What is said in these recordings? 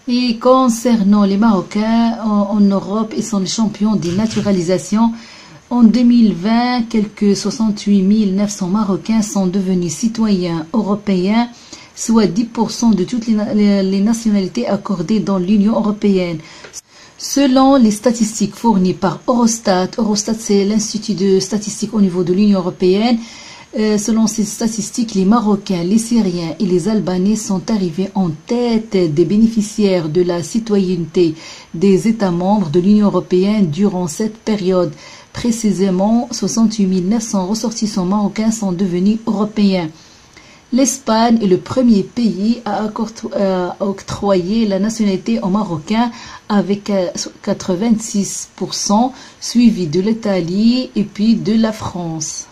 Et concernant les Marocains, en Europe, ils sont les champions des naturalisations. En 2020, quelques 68 900 Marocains sont devenus citoyens européens, soit 10% de toutes les nationalités accordées dans l'Union européenne. Selon les statistiques fournies par Eurostat, Eurostat c'est l'institut de statistique au niveau de l'Union européenne, selon ces statistiques, les Marocains, les Syriens et les Albanais sont arrivés en tête des bénéficiaires de la citoyenneté des États membres de l'Union européenne durant cette période. Précisément, 68 900 ressortissants marocains sont devenus européens. L'Espagne est le premier pays à octroyer la nationalité aux Marocains avec 86%, suivi de l'Italie et puis de la France.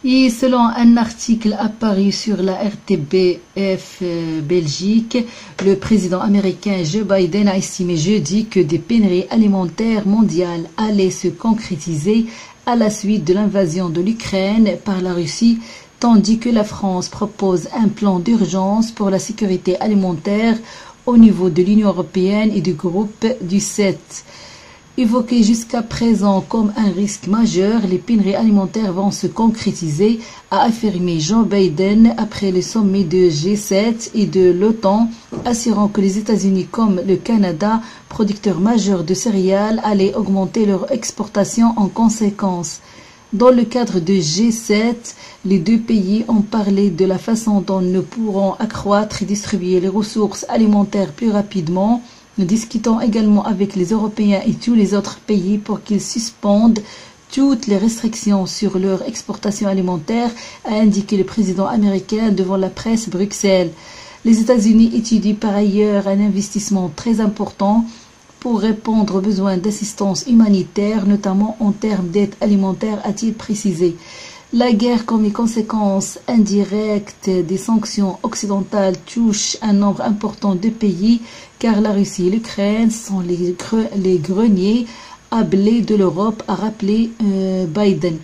Et selon un article apparu sur la RTBF Belgique, le président américain Joe Biden a estimé jeudi que des pénuries alimentaires mondiales allaient se concrétiser à la suite de l'invasion de l'Ukraine par la Russie, tandis que la France propose un plan d'urgence pour la sécurité alimentaire au niveau de l'Union européenne et du groupe du 7. Évoqué jusqu'à présent comme un risque majeur, les pénuries alimentaires vont se concrétiser, a affirmé Joe Biden après le sommet de G7 et de l'OTAN, assurant que les États-Unis comme le Canada, producteurs majeurs de céréales, allaient augmenter leur exportation en conséquence. Dans le cadre de G7, les deux pays ont parlé de la façon dont nous pourrons accroître et distribuer les ressources alimentaires plus rapidement. Nous discutons également avec les Européens et tous les autres pays pour qu'ils suspendent toutes les restrictions sur leur exportation alimentaire, a indiqué le président américain devant la presse Bruxelles. Les États-Unis étudient par ailleurs un investissement très important pour répondre aux besoins d'assistance humanitaire, notamment en termes d'aide alimentaire, a-t-il précisé. La guerre comme les conséquences indirectes des sanctions occidentales touche un nombre important de pays, car la Russie et l'Ukraine sont les greniers à blé de l'Europe, a rappelé Biden.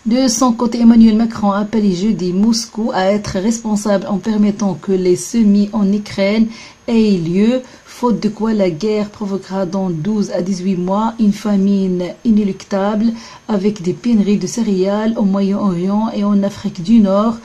De son côté, Emmanuel Macron a appelé jeudi Moscou à être responsable en permettant que les semis en Ukraine aient lieu, faute de quoi la guerre provoquera dans 12 à 18 mois une famine inéluctable avec des pénuries de céréales au Moyen-Orient et en Afrique du Nord,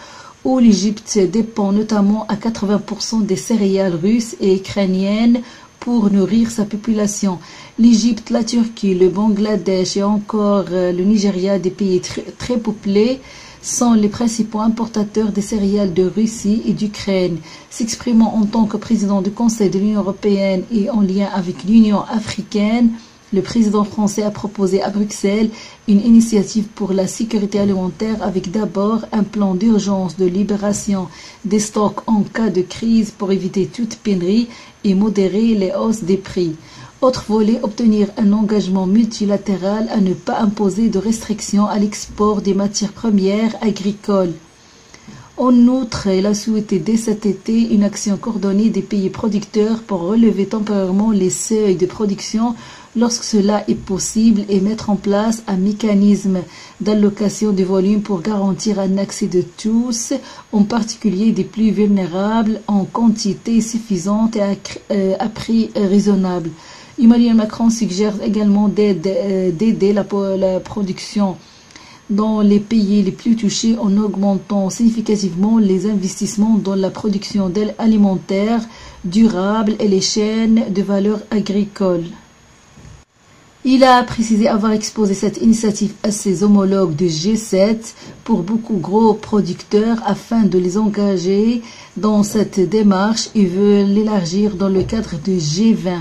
où l'Égypte dépend notamment à 80% des céréales russes et ukrainiennes pour nourrir sa population. L'Égypte, la Turquie, le Bangladesh et encore le Nigeria, des pays très peuplés, sont les principaux importateurs des céréales de Russie et d'Ukraine. S'exprimant en tant que président du Conseil de l'Union européenne et en lien avec l'Union africaine, le président français a proposé à Bruxelles une initiative pour la sécurité alimentaire avec d'abord un plan d'urgence de libération des stocks en cas de crise pour éviter toute pénurie et modérer les hausses des prix. Autre volet, obtenir un engagement multilatéral à ne pas imposer de restrictions à l'export des matières premières agricoles. En outre, il a souhaité dès cet été une action coordonnée des pays producteurs pour relever temporairement les seuils de production lorsque cela est possible et mettre en place un mécanisme d'allocation de volume pour garantir un accès de tous, en particulier des plus vulnérables, en quantité suffisante et à prix raisonnable. Emmanuel Macron suggère également d'aider la production dans les pays les plus touchés en augmentant significativement les investissements dans la production d'aides alimentaires durables et les chaînes de valeur agricole. Il a précisé avoir exposé cette initiative à ses homologues de G7 pour beaucoup gros producteurs afin de les engager dans cette démarche et veut l'élargir dans le cadre de G20.